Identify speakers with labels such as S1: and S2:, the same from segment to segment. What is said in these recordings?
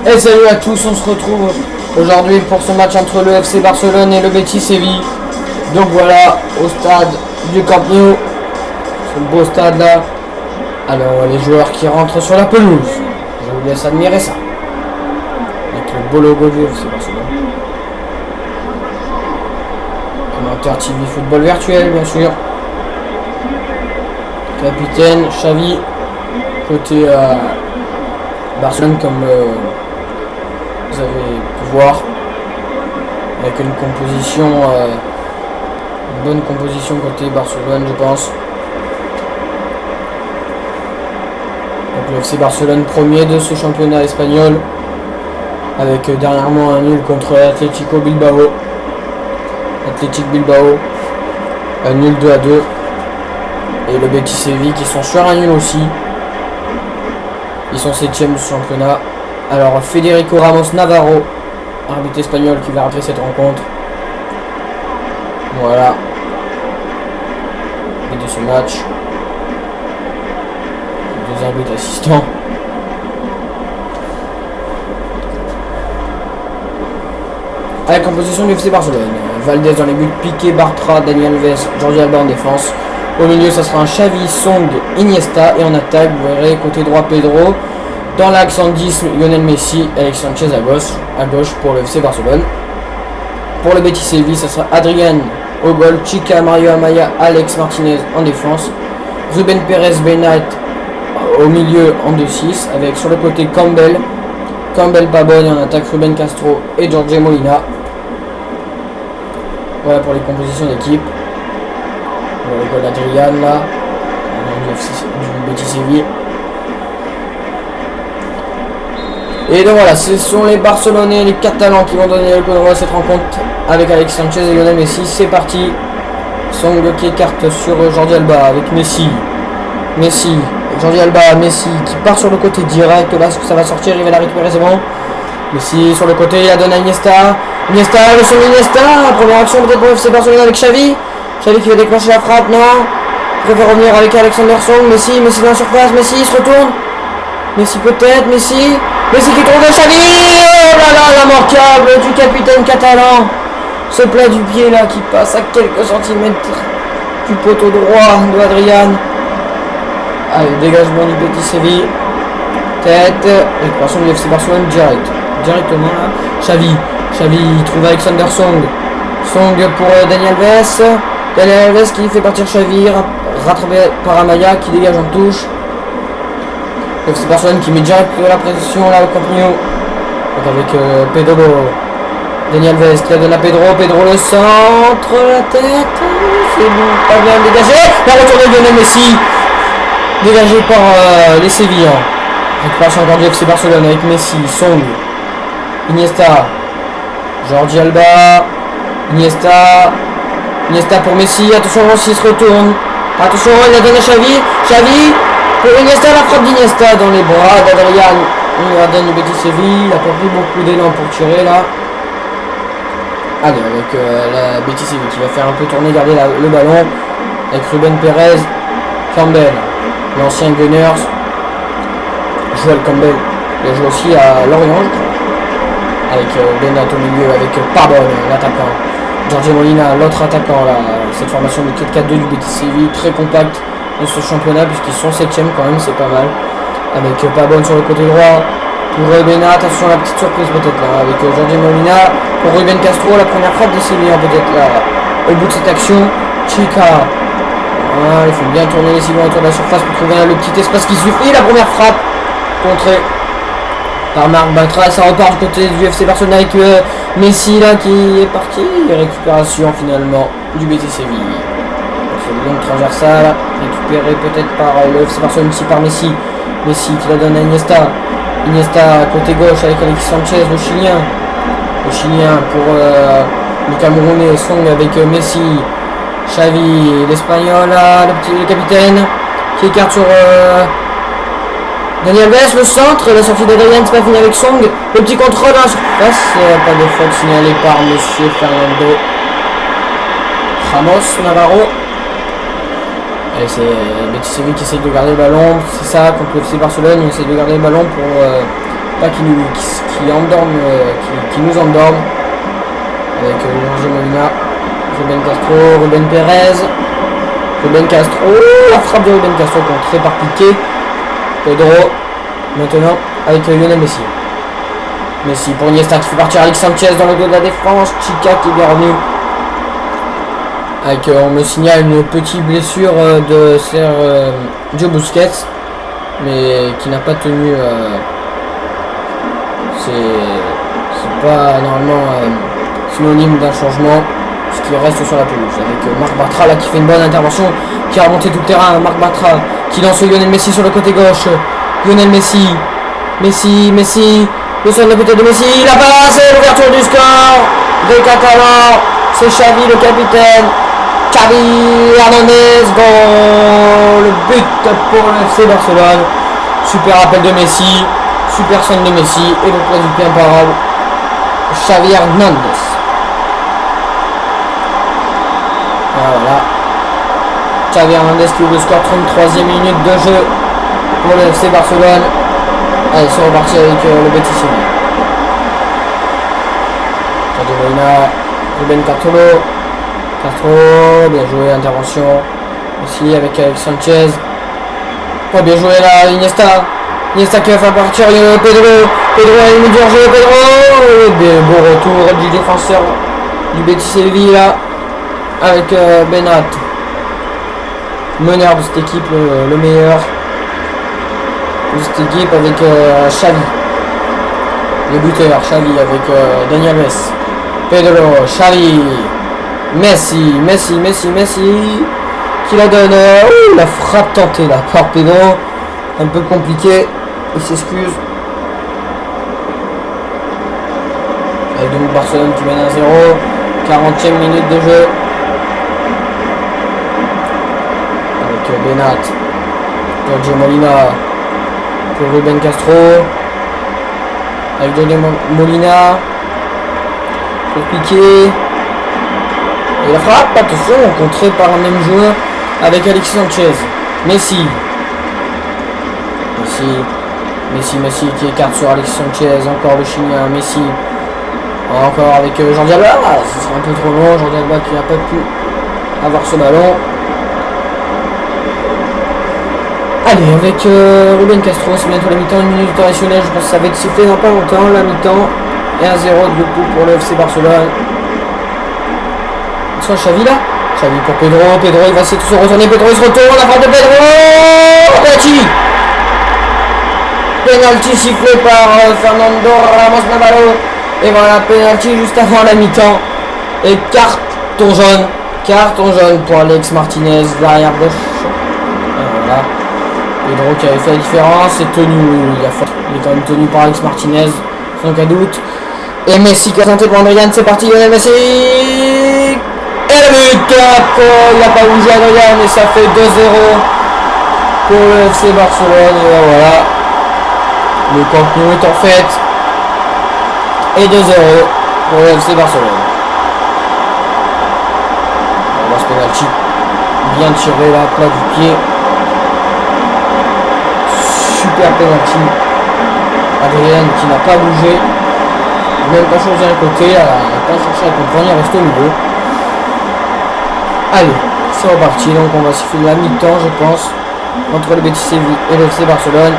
S1: Et salut à tous, on se retrouve aujourd'hui pour ce match entre le FC Barcelone et le Betis Séville. Donc voilà, au stade du Camp Nou, ce beau stade là. Alors les joueurs qui rentrent sur la pelouse, je vous laisse admirer ça. Avec le beau logo du FC Barcelone. Commentaire TV football virtuel bien sûr. Capitaine Xavi, côté Barcelone comme vous avez pu voir, avec une composition, une bonne composition côté Barcelone je pense. Donc le FC Barcelone premier de ce championnat espagnol, avec dernièrement un nul contre Atlético Bilbao. Un nul 2-2. Et le Betis Séville qui sont sur un nul aussi. Ils sont 7e du championnat. Alors Federico Ramos Navarro, arbitre espagnol, qui va arbitrer cette rencontre. Voilà. Et de ce match. Deux arbitres assistants. À la composition du FC Barcelone. Valdés dans les buts, Piqué, Bartra, Dani Alves, Jordi Alba en défense. Au milieu, ça sera un Xavi, Song, Iniesta. Et en attaque, vous verrez, côté droit, Pedro. Dans l'axe en 10, Lionel Messi, Alex Sanchez à gauche pour le FC Barcelone. Pour le Betis Séville, ça sera Adrian au goal, Chica, Mario Amaya, Alex Martinez en défense. Ruben Pérez, Benat au milieu en 2-6. Avec sur le côté Campbell Pabon et en attaque Ruben Castro et Jorge Molina. Voilà pour les compositions d'équipe. Le goal d'Adrian là, du Betis Séville. Et donc voilà, ce sont les Barcelonais, les Catalans qui vont donner le coup d'envoi à cette rencontre avec Alex Sanchez et Lionel Messi. C'est parti. Song qui écarte sur Jordi Alba avec Messi, Jordi Alba, Messi qui part sur le côté direct. Là, ça va sortir, il va la récupérer, c'est bon. Messi sur le côté, il la donne à Iniesta, le son d'Iniesta. Première action peut-être pour FC Barcelone avec Xavi qui va déclencher la frappe, non. Il préfère revenir avec Alexander Song. Messi dans la surface, Messi il se retourne. Messi peut-être, Messi qui tourne de Xavi. Oh là là, l'immanquable du capitaine catalan. Ce plat du pied là qui passe à quelques centimètres du poteau droit de Adrian. Allez, dégagement du Betis Séville. Tête. Récupération du FC Barcelone directement là. Xavi trouve Alexander Song pour Dani Alves qui fait partir Xavi, rattrapé par Amaya qui dégage en touche. FC Barcelone qui met direct la pression là au Camp Nou. Donc avec Pedro, Dani Alves qui la donne à Pedro le centre, la tête, c'est bon, pas bien dégagé. La retour de Lionel Messi, dégagé par les Sévillans. Récupération encore du FC Barcelone avec Messi, Song, Iniesta, Jordi Alba, Iniesta pour Messi, attention Messi se retourne, attention il la donne à Xavi pour Iniesta, la frappe d'Iniesta dans les bras d'Adrian. Il la donne du Betis Séville, il n'a pas pris beaucoup d'élan pour tirer là. Allez, avec la Betis Séville qui va faire un peu tourner, garder le ballon avec Ruben Pérez, Campbell, l'ancien Gunners, Joel Campbell, il a joué aussi à Lorient je crois. Avec Benat au milieu, avec Pabon, l'attaquant, Jorge Molina, l'autre attaquant là. Cette formation de 4-4-2 du Betis Séville, très compacte de ce championnat puisqu'ils sont 7e quand même, c'est pas mal. Avec Pabon sur le côté droit pour Benat, attention la petite surprise peut-être là, avec Jorge Molina pour Ruben Castro, la première frappe des Sévillans peut-être là, au bout de cette action. Chica, il faut bien tourner les Sévillans autour de la surface pour trouver le petit espace qui suffit. La première frappe contrée par Marc Bartra, ça repart du côté du FC Barcelone avec Messi là qui est parti. Récupération finalement du Betis Séville. C'est une longue transversale récupérée peut-être par le FC Barcelone ici par Messi qui la donne à Iniesta côté gauche avec Alex Sanchez, le Chilien pour le Camerounais, Song avec Messi, Xavi, l'Espagnol là, le capitaine qui écarte sur Dani Alves, le centre, la sortie d'Adrian, c'est pas fini avec Song, le petit contrôle à la surface, pas de faute signalée par monsieur Fernando Ramos Navarro. Et c'est Betis Séville qui essaye de garder le ballon, c'est ça contre le FC Barcelone, on essaye de garder le ballon pour pas qu'il qui endorment, qui nous endorment. Avec Jorge Molina, Ruben Castro, Ruben Perez, Ruben Castro, la frappe de Ruben Castro contrée par Piqué. Pedro, maintenant avec Lionel Messi. Messi pour Iniesta qui fait partir Alex Sanchez dans le dos de la défense. Chica qui est bien revenu. Avec, on me signale une petite blessure de Sergio Busquets, mais qui n'a pas tenu. C'est pas normalement synonyme d'un changement, ce qui reste sur la pelouse. Avec Marc Bartra là qui fait une bonne intervention, qui a remonté tout le terrain. Marc Bartra qui lance Lionel Messi sur le côté gauche. Lionel Messi, le centre de côté de Messi, la passe et l'ouverture du score des Catalans. C'est Xavi le capitaine. Xavi Hernandez, goal, le but pour le FC Barcelone. Super appel de Messi, super centre de Messi et le place du pied imparable Xavi Hernandez. Voilà. Xavi Hernandez qui ouvre le score, 33e minute de jeu pour le FC Barcelone. Allez, c'est reparti avec le Betis Séville. Jorge Molina, Ruben Castro, bien joué, intervention aussi avec Alex Sanchez. Oh, bien joué là, Iniesta qui va faire partir Pedro à la limite du hors-jeu, Pedro. Beau retour du défenseur du Betis Séville là, avec Benat, meneur de cette équipe, le meilleur de cette équipe, avec Xavi, le buteur, Xavi avec Daniel Alves, Pedro, Xavi, Messi, qui la donne, la frappe tentée là par Pedro, un peu compliqué, il s'excuse. Avec donc Barcelone qui mène à 0, 40e minute de jeu. Avec Benat, Jorge Molina pour Ruben Castro, avec Jorge Molina pour Piqué. Et la frappe, attention, contrée par un même joueur avec Alexis Sanchez. Messi qui écarte sur Alexis Sanchez. Encore le Chilien, Messi. Encore avec Jordi Alba. Ce sera un peu trop long. Jordi Alba qui n'a pas pu avoir ce ballon. Allez, avec Ruben Castro, c'est bientôt la mi-temps, une minute additionnelle. Je pense que ça va être sifflé dans pas longtemps. La mi-temps et 1-0 du coup pour le FC Barcelone. Soit Xavi là, Xavi pour Pedro, il va essayer de se retourner, Pedro il se retourne, la frappe de Pedro, penalty sifflé par Fernando Ramos Navarro, et voilà, penalty juste avant la mi-temps, et carton jaune pour Alex Martinez, l'arrière gauche, voilà, Pedro qui avait fait la différence, c'est tenu, il est quand même tenu par Alex Martinez, sans aucun doute, et Messi qui a tenté pour Adrien, c'est parti, Lionel Messi. Et le but, il n'a pas bougé Adrien et ça fait 2-0 pour le FC Barcelone. Et voilà, le Camp Nou est en fête. Et 2-0 pour le FC Barcelone. On va ce penalty bien tiré là, plat du pied. Super penalty. Adrien qui n'a pas bougé, même pas changé d'un côté, elle n'a pas cherché à comprendre, il reste au milieu. Allez, c'est reparti, donc on va siffler la mi-temps je pense, entre le Betis Séville et le FC Barcelone.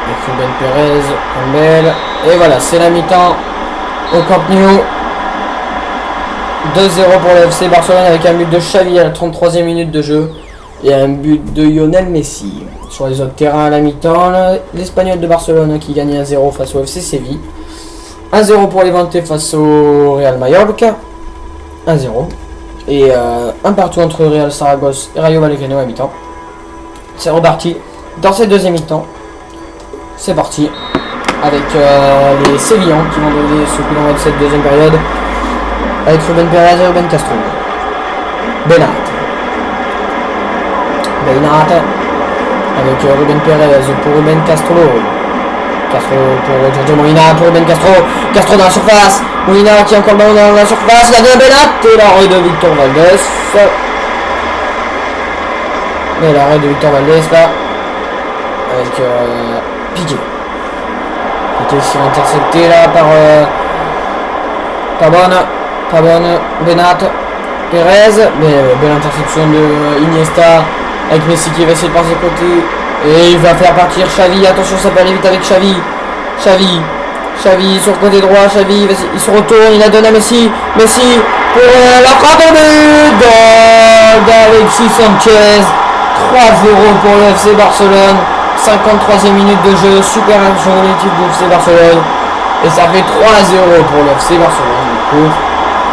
S1: Avec Ruben Perez, Campbell, et voilà, c'est la mi-temps au Camp Nou. 2-0 pour le FC Barcelone avec un but de Xavi à la 33e minute de jeu et un but de Lionel Messi. Sur les autres terrains à la mi-temps, l'Espagnol de Barcelone qui gagne 1-0 face au FC Séville. 1-0 pour Levante face au Real Mallorca. 1-0. Et un partout entre Real Saragosse et Rayo Vallecano à mi-temps. C'est reparti dans cette deuxième mi-temps. C'est parti avec les Sévillans qui vont donner ce coup d'envoi de cette deuxième période. Avec Ruben Perez et Ruben Castro. Benat. Avec Ruben Perez pour Ruben Castro. Castro pour Jorge Molina pour Ruben Castro. Castro dans la surface. Molina qui a encore le ballon dans la surface. La de Benat et l'arrêt de Victor Valdés. Et l'arrêt de Victor Valdés là. Avec Piqué. qui est intercepté là par pas bonne Benat Perez, mais belle interception de Iniesta avec Messi qui va essayer de passer de côté et il va faire partir Xavi. Attention, ça peut aller vite avec Xavi sur le côté droit. Xavi il se retourne, il la donne à Messi pour la frappe au but d'Alexis Sanchez. 3-0 pour le FC Barcelone. 53e minute de jeu, super action de l'équipe du FC Barcelone et ça fait 3-0 pour le FC Barcelone. Du coup,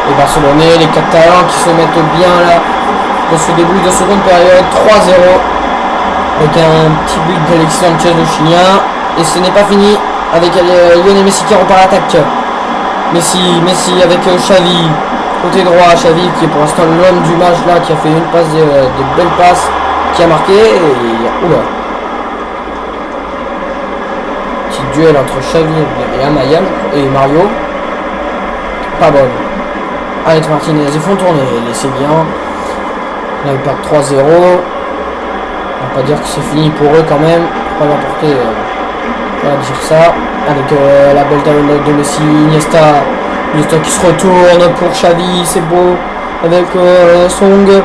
S1: les Barcelonais, les Catalans qui se mettent bien là dans ce début de seconde période. 3-0 avec un petit but d'Alexis Sanchez, le Chilien, et ce n'est pas fini avec Lionel Messi qui repart à l'attaque. Messi avec Xavi côté droit. Xavi qui est pour l'instant l'homme du match là, qui a fait une passe de belles passes, qui a marqué et oula, petit duel entre Xavi et Amaya et Mario, pas bonne. Alex Martinez, ils font tourner les Sévillans. Là ils perdent 3-0. On va pas dire que c'est fini pour eux quand même, pas l'emporter, on va dire ça. Avec la belle talonnade de Messi, Iniesta qui se retourne pour Xavi, c'est beau, avec Song,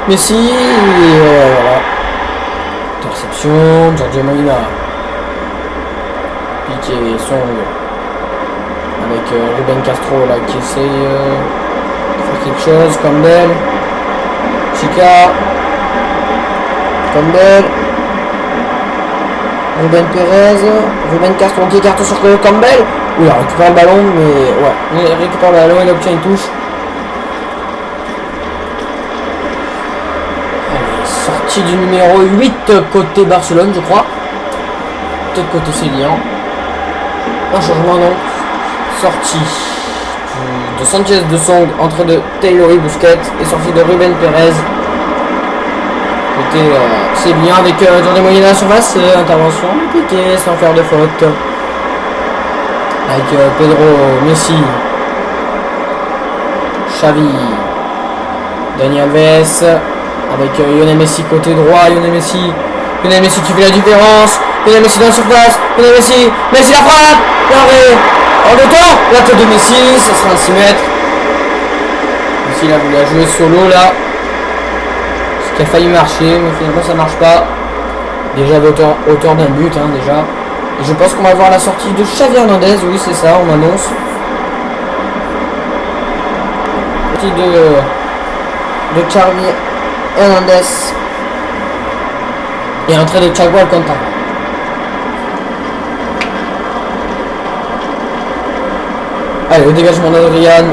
S1: Messi, voilà. Interception, Giorgio Molina. Piqué, Song. Avec Ruben Castro là qui essaye de faire quelque chose, Campbell, Chica, Campbell, Ruben Perez, Ruben Castro qui écarte sur Campbell. Oui, il récupère le ballon, mais ouais, il récupère le ballon, il obtient une touche. Allez, sortie du numéro 8 côté Barcelone, je crois. Peut-être côté Sévillans. Un changement donc. Sortie de Sanchez, de Song, entre de Taylor et Busquets, et sortie de Ruben Perez. Côté Sévillans avec Jordi Molina à la surface, intervention piqué sans faire de faute. Avec Pedro, Messi, Xavi, Dani Alves, avec Lionel Messi côté droit, Lionel Messi qui fait la différence, Lionel Messi dans la surface, Lionel Messi la frappe, l'arrêt, en deux temps, la tête de Messi, ça sera un 6 mètres. Messi là voulu la jouer solo là, ce qui a failli marcher, mais finalement ça marche pas. Déjà hauteur d'un but déjà. Et je pense qu'on va voir la sortie de Xavi Hernandez, oui c'est ça, on annonce. Sortie de Xavi Hernandez. Et entrée de Thiago Alcantara. Allez, le dégagement d'Adrian.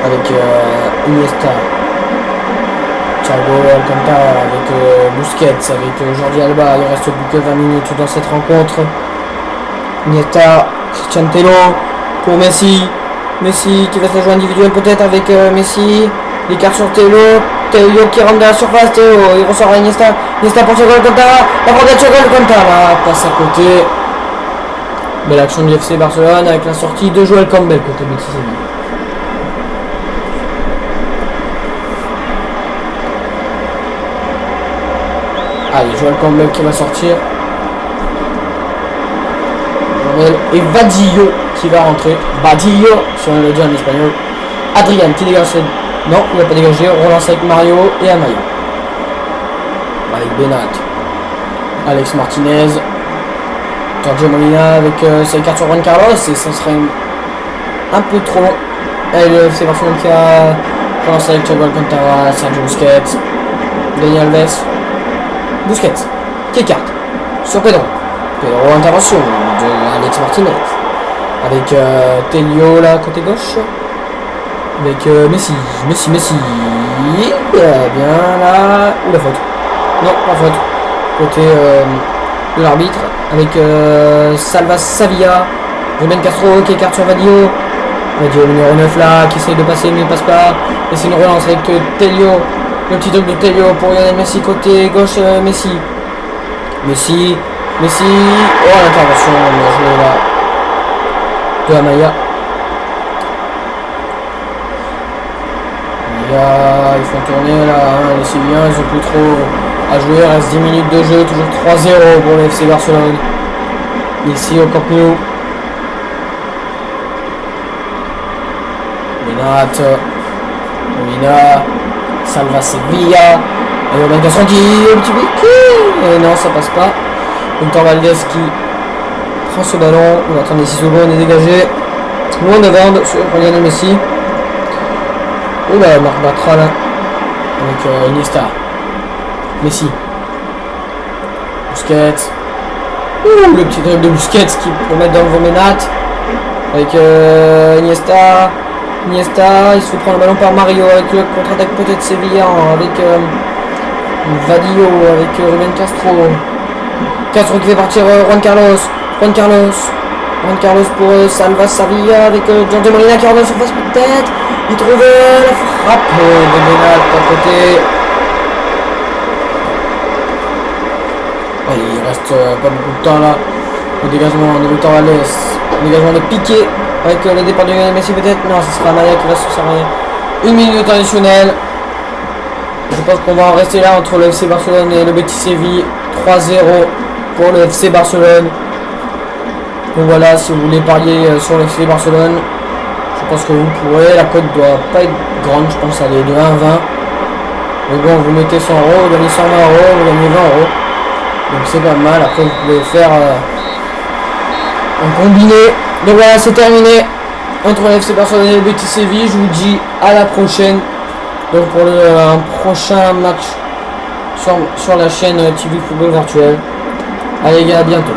S1: Avec Iniesta. Thiago Alcantara avec Busquets, avec Jordi Alba. Il reste plus que 20 minutes dans cette rencontre. Iniesta, Christian Tello pour Messi qui va se jouer individuel peut-être avec Messi. L'écart sur Tello qui rentre dans la surface. Théo, il ressort à Iniesta pour Thiago Alcantara. La frappe de Thiago Alcantara passe à côté. Belle action du FC Barcelone avec la sortie de Joel Campbell côté Betis. Allez, Joel Campbell qui va sortir. Et Vadillo qui va rentrer. Vadillo, si on le dit en espagnol. Adrian qui dégage. Non, il n'a pas dégagé. On relance avec Mario et Amaya. Avec Benat. Alex Martinez. Giorgio Molina avec ses cartes sur Juan Carlos. Et ça serait un peu trop long. Et c'est Barcelone qui a relancé avec Thiago Alcantara, Sergio Busquets, Dani Alves. Busquets qui écarte sur Pedro, intervention de Alex Martinez avec Telio là côté gauche avec Messi bien là, ou la faute, non pas faute côté de l'arbitre avec Salvas Savia, Ruben Castro qui écarte sur Vadillo numéro 9 là qui essaye de passer mais ne passe pas, et c'est une relance avec Telio. Le petit double de Telio pour Lionel Messi côté gauche. Messi. Oh, l'intervention bien joué là de Amaya. Ils font tourner là, les Sévillans ils ont plus trop à jouer. Il reste 10 minutes de jeu, toujours 3-0 pour le FC Barcelone. ici au Camp Nou. Menat, Molina, Salva Sevilla, et on a Gasson qui un petit piqué, et non ça passe pas. Victor Valdez qui prend ce ballon, on va attendre 6 secondes, on est dégagé, loin devant sur Lionel Messi. Oula, Marc Bartra là, avec Iniesta, Messi, Busquets, le petit dribble de Busquets qui peut mettre dans le Menat, avec Iniesta, il se fait prendre le ballon par Mario avec le contre-attaque peut-être Sevilla avec Vadillo, avec Ruben Castro qui fait partir Juan Carlos pour Salva Sevilla avec Giorgio Molina qui rentre dans la surface peut-être, il trouve la frappe de Menat à côté. Il reste pas beaucoup de temps là, le dégagement de Victor Valdez, le dégagement de Piqué. Avec le départ de Lionel Messi peut-être. Non, ce sera Maya qui va se servir. 1 minute de temps additionnel. Je pense qu'on va en rester là entre le FC Barcelone et le Betis Séville. 3-0 pour le FC Barcelone. Donc voilà, si vous voulez parier sur le FC Barcelone, je pense que vous pourrez. La cote doit pas être grande, je pense elle est de 1 à 20. Mais bon, vous mettez 100 €, vous gagnez 120 €, vous gagnez 20 €. Donc c'est pas mal. Après vous pouvez faire un combiné. Donc voilà, c'est terminé entre le FC Barcelone et le Betis Séville. Je vous dis à la prochaine. Donc pour un prochain match sur la chaîne TV Football Virtuel. Allez les gars, à bientôt.